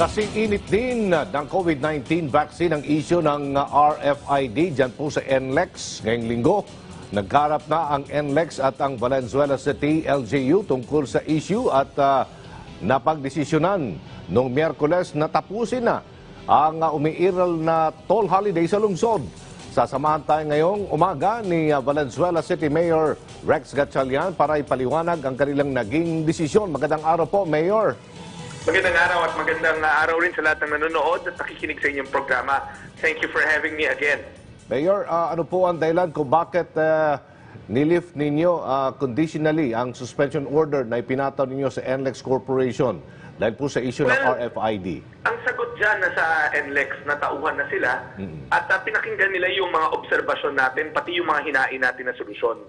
Kasing init din ng COVID-19 vaccine ang issue ng RFID dyan po sa NLEX ngayong linggo. Nagkarap na ang NLEX at ang Valenzuela City LGU tungkol sa issue at napagdesisyonan noong Miyerkules na tapusin na ang umiiral na toll holiday sa lungsod. Sasamahan tayo ngayong umaga ni Valenzuela City Mayor Rex Gatchalian para ipaliwanag ang kanilang naging desisyon. Magandang araw po, Mayor. Magandang araw at magandang araw rin sa lahat ng nanonood at nakikinig sa inyong programa. Thank you for having me again. Mayor, ano po ang dahilan kung bakit nilift ninyo conditionally ang suspension order na ipinataw ninyo sa NLEX Corporation dahil po sa issue ng RFID? Ang sagot dyan na sa NLEX, natauhan na sila at pinakinggan nila yung mga obserbasyon natin, pati yung mga hinain natin na solusyon.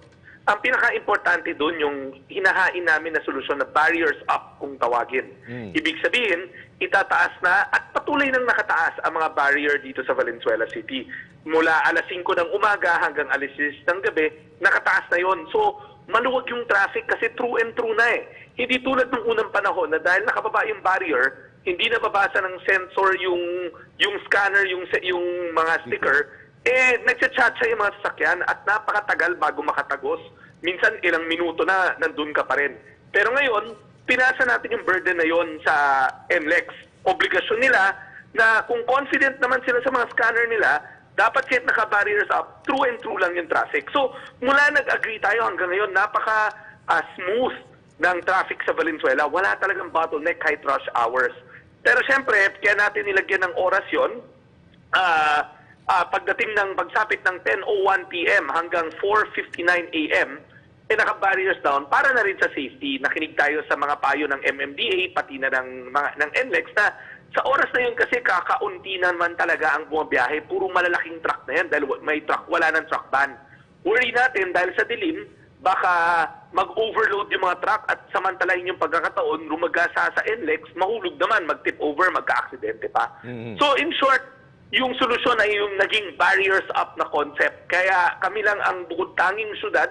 Ang pinaka-importante doon, yung hinahain namin na solusyon na barriers up kung tawagin. Ibig sabihin, itataas na at patuloy nang nakataas ang mga barrier dito sa Valenzuela City. Mula alas 5 ng umaga hanggang alas 6 ng gabi, nakataas na yon. So, maluwag yung traffic kasi true and true na eh. Hindi tulad ng unang panahon na dahil nakababa yung barrier, hindi nababasa ng sensor yung scanner, yung mga sticker, nagchat-chat yung mga sasakyan at napakatagal bago makatagos. Minsan ilang minuto na nandun ka pa rin. Pero ngayon, pinasa natin yung burden na yon sa NLEX. Obligasyon nila na kung confident naman sila sa mga scanner nila, dapat kahit naka-barriers up, true and true lang yung traffic. So, mula nag-agree tayo hanggang ngayon, napaka-smooth ng traffic sa Valenzuela. Wala talagang bottleneck kahit rush hours. Pero syempre, kaya natin nilagyan ng oras yun, pagdating ng pagsapit ng 10:01 p.m. hanggang 4:59 a.m., naka-barriers down para na rin sa safety. Nakinig tayo sa mga payo ng MMDA, pati na ng NLEX na sa oras na yun kasi kakaunti naman talaga ang bumabiyahe. Puro malalaking truck na yan dahil may truck, wala ng truck ban. Worry natin dahil sa dilim, baka mag-overload yung mga truck at samantalahin yung pagkakataon, rumagasa sa NLEX, mahulog naman, mag-tip over, magka-aksidente pa. So in short, yung solusyon ay yung naging barriers up na concept. Kaya kami lang ang bukod tanging syudad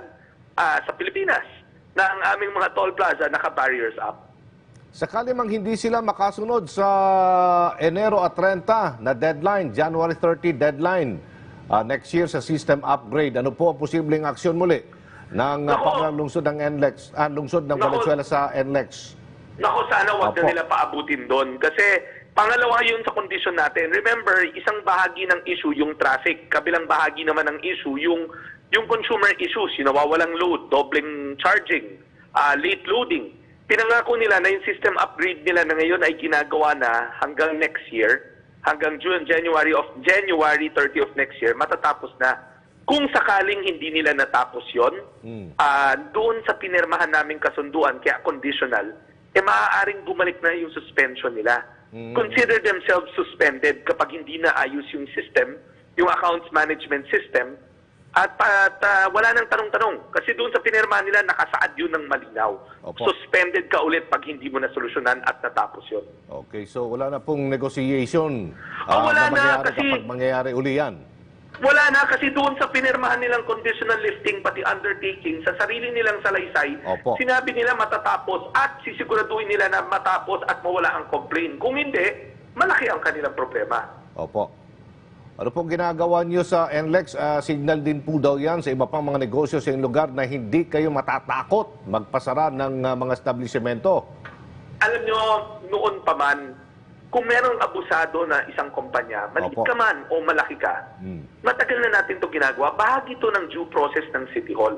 sa Pilipinas na ang aming mga toll plaza naka-barriers up. Sakali mang hindi sila makasunod sa Enero at 30 na deadline, January 30 deadline next year sa system upgrade, ano po ang posibleng aksyon muli ng panglungsod ng NLEX, lungsod ng Valenzuela sa NLEX? Naku, sana wag na nila paabutin doon. Kasi pangalawa yun sa kondisyon natin. Remember, isang bahagi ng issue yung traffic. Kabilang bahagi naman ng issue yung consumer issues, yung nawawalang load, doubling charging, late loading. Pinangako nila na yung system upgrade nila na ngayon ay ginagawa na hanggang next year, hanggang January 30 of next year, matatapos na. Kung sakaling hindi nila natapos yon, doon sa pinirmahan naming kasunduan, kaya conditional, maaaring bumalik na yung suspension nila. Consider themselves suspended kapag hindi na ayos yung system, yung accounts management system, at wala nang tanong-tanong. Kasi doon sa pinirmahan nila, nakasaad yun ng malinaw. Opo. Suspended ka ulit pag hindi mo na solusyonan at natapos yun. Okay, so wala na pong negotiation wala na na kasi kapag mangyayari uli yan. Wala na kasi doon sa pinirmahan nilang conditional lifting pati undertaking sa sarili nilang salaysay, Opo. sinabi nila matatapos at sisiguraduhin nila na matapos at mawala ang complaint. Kung hindi, malaki ang kanilang problema. Opo. Ano pong ginagawa niyo sa NLEX? Signal din po daw yan sa iba pang mga negosyo sa lugar na hindi kayo matatakot magpasara ng mga establishmento. Alam nyo, noon pa man, kung merong abusado na isang kumpanya, maliit ka man o malaki ka, matagal na natin ito ginagawa. Bahagi ito ng due process ng City Hall.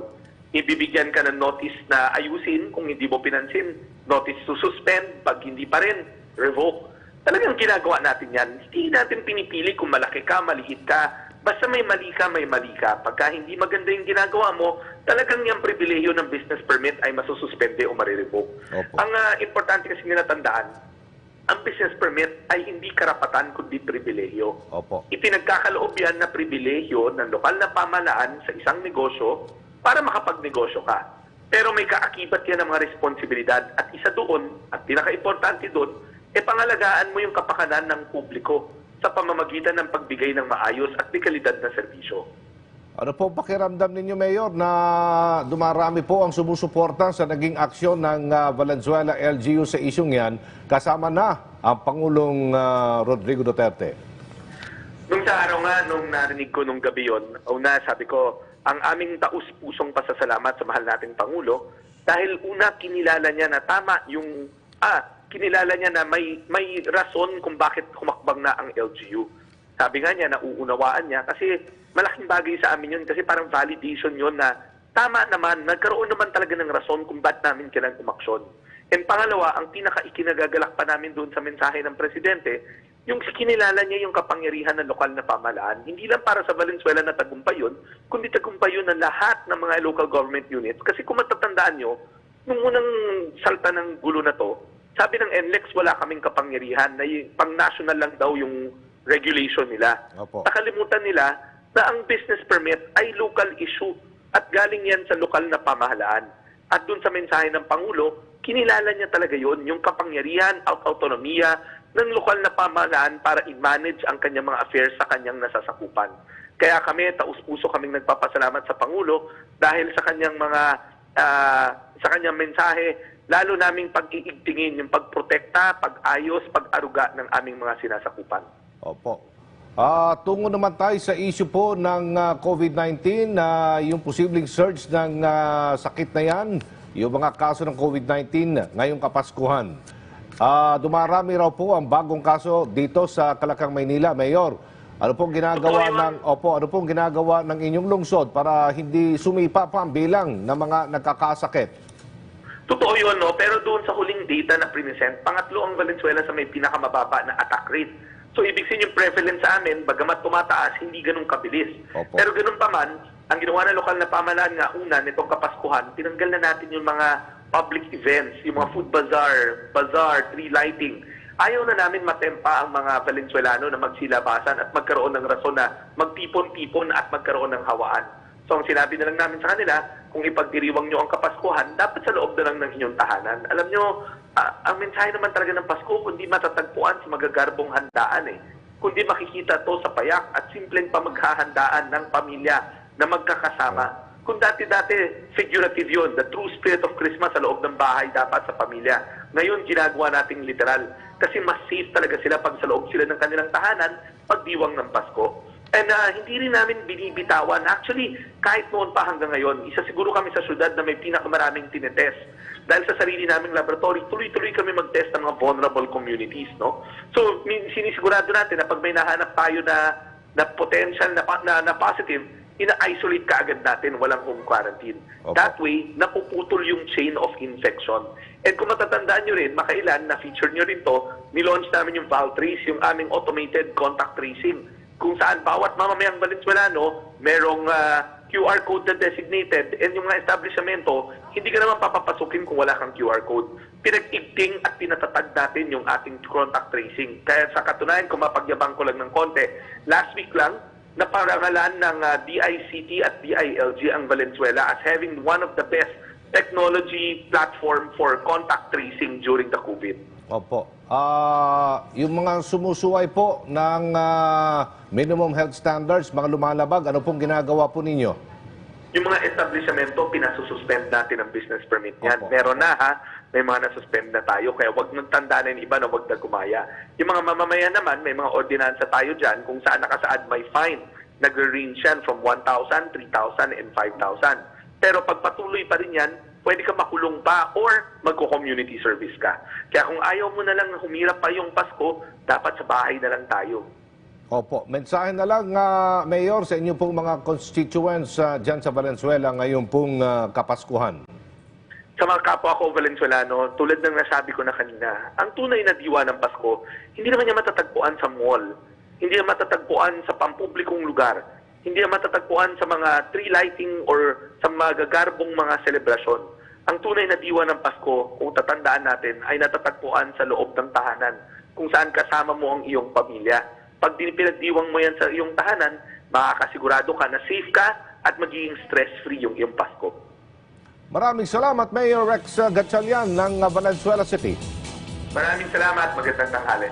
Ibibigyan ka ng notice na ayusin kung hindi mo pinansin. Notice to suspend, pag hindi pa rin, revoke. Talagang ginagawa natin yan. Hindi natin pinipili kung malaki ka, maliit ka. Basta may mali ka, may mali ka. Pagka hindi maganda yung ginagawa mo, talagang yung pribilehiyo ng business permit ay masususpende o marirevoke. Ang importante kasi nilatandaan, ang business permit ay hindi karapatan kundi pribilehiyo. Ipinagkakaloob yan na pribilehiyo ng lokal na pamahalaan sa isang negosyo para makapagnegosyo ka. Pero may kaakibat yan ng mga responsibilidad at isa doon, at pinaka-importante doon, pangalagaan mo yung kapakanan ng publiko sa pamamagitan ng pagbigay ng maayos at may kalidad na serbisyo. Ano po pakiramdam ninyo, Mayor, na dumarami po ang sumusuporta sa naging aksyon ng Valenzuela LGU sa isyong yan, kasama na ang Pangulong Rodrigo Duterte? Nung sa araw nga, nung narinig ko nung gabi yun, una sabi ko, ang aming taus-pusong pasasalamat sa mahal nating Pangulo dahil una kinilala niya na tama yung, kinilala niya na may rason kung bakit humakbang na ang LGU. Sabi nga niya, nauunawaan niya kasi malaking bagay sa amin yun kasi parang validation yun na tama naman, nagkaroon naman talaga ng rason kung ba't namin kailangang umaksyon. And pangalawa, ang pinaka-ikinagagalak pa namin doon sa mensahe ng Presidente, yung kinilala niya yung kapangyarihan ng lokal na pamahalaan, hindi lang para sa Valenzuela na tagumpay yun, kundi tagumpay yun ng lahat ng mga local government units. Kasi kung matatandaan nyo, nung unang salta ng gulo na to, sabi ng NLEX wala kaming kapangyarihan, na pang-national lang daw yung regulation nila. Opo. Nakalimutan nila na ang business permit ay local issue at galing yan sa lokal na pamahalaan. At dun sa mensahe ng Pangulo, kinilala niya talaga yon yung kapangyarihan at autonomiya ng lokal na pamahalaan para i-manage ang kanyang mga affairs sa kanyang nasasakupan. Kaya kami, taus-puso kaming nagpapasalamat sa Pangulo dahil sa kanyang mga sa kanyang mensahe, lalo naming pag-iigtingin yung pagprotekta, pag-ayos, pag-aruga ng aming mga sinasakupan. Opo. Tungo naman tayo sa issue po ng COVID-19, yung posibleng surge ng sakit na yan, yung mga kaso ng COVID-19 ngayong Kapaskuhan. Dumarami raw po ang bagong kaso dito sa Kalakang, Maynila. Mayor, ano pong ginagawa ng inyong lungsod para hindi sumipa pa ang bilang ng mga nagkakasakit? Totoo yun, no? Pero doon sa huling data na present, pangatlo ang Valenzuela sa may pinakamababa na attack rate. So, ibig sabihin yung prevalence sa amin, bagamat tumataas, hindi ganun kabilis. Opo. Pero ganun pa man, ang ginawa ng lokal na pamahalaan nga, una, nitong Kapaskuhan, tinanggal na natin yung mga public events, yung mga food bazaar, tree lighting. Ayaw na namin matempa ang mga Valenzuelano na magsilabasan at magkaroon ng rason na magtipon-tipon at magkaroon ng hawaan. So, ang sinabi na lang namin sa kanila, kung ipagdiriwang nyo ang Kapaskuhan, dapat sa loob na lang ng inyong tahanan. Alam nyo, ang mensahe naman talaga ng Pasko, kundi matatagpuan sa magagarbong handaan kundi makikita to sa payak at simpleng pamaghahandaan ng pamilya na magkakasama. Kung dati-dati, figurative yun, the true spirit of Christmas sa loob ng bahay dapat sa pamilya. Ngayon, ginagawa nating literal. Kasi mas safe talaga sila pag sa loob sila ng kanilang tahanan, pagdiwang ng Pasko. And hindi rin namin binibitawan. Actually, kahit noon pa hanggang ngayon, isa siguro kami sa syudad na may pinakamaraming tinetest. Dahil sa sarili naming laboratory, tuloy-tuloy kami mag-test ng mga vulnerable communities. No? So, sinisigurado natin na pag may nahanap tayo na potential na positive, ina-isolate ka agad natin, walang home quarantine. Okay. That way, napuputol yung chain of infection. And kung matatandaan nyo rin, makailan, na-feature nyo rin to, nilaunch namin yung Valtrace, yung aming automated contact tracing, kung saan bawat mamamayang Valenzuelano, merong QR code na designated, and yung mga establishmento, hindi ka naman papapasukin kung wala kang QR code. Pinag-igting at pinatatag natin yung ating contact tracing. Kaya sa katunayan, kung mapagyabang ko lang ng konti, last week lang, naparangalan ng DICT at DILG ang Valenzuela as having one of the best technology platform for contact tracing during the COVID. Opo. Yung mga sumusuway po ng minimum health standards, mga lumalabag, ano pong ginagawa po ninyo? Yung mga establishmento, pinasususpend natin ang business permit yan. Opo. Meron na may mga nasuspend na tayo, kaya wag nagtanda na yung iba na wag na gumaya. Yung mga mamamayan naman, may mga ordinansa tayo dyan kung saan nakasaad may fine. Nag-range yan from 1,000, 3,000, and 5,000. Pero pag patuloy pa rin yan, pwede ka makulong pa or magko-community service ka. Kaya kung ayaw mo na lang humirap pa yung Pasko, dapat sa bahay na lang tayo. Opo. Mensahe na lang, Mayor, sa inyo pong mga constituents dyan sa Valenzuela ngayon pong Kapaskuhan. Sa mga kapwa ko Valenzuelano, tulad ng nasabi ko na kanina, ang tunay na diwa ng Pasko, hindi naman niya matatagpuan sa mall, hindi niya matatagpuan sa pampublikong lugar, hindi niya matatagpuan sa mga tree lighting or sa magagarbong mga selebrasyon. Ang tunay na diwa ng Pasko, kung tatandaan natin, ay natatagpuan sa loob ng tahanan, kung saan kasama mo ang iyong pamilya. Pag pinagdiwang mo yan sa iyong tahanan, makakasigurado ka na safe ka at magiging stress-free yung iyong Pasko. Maraming salamat, Mayor Rex Gatchalian ng Valenzuela City. Maraming salamat. Magandang tanghali.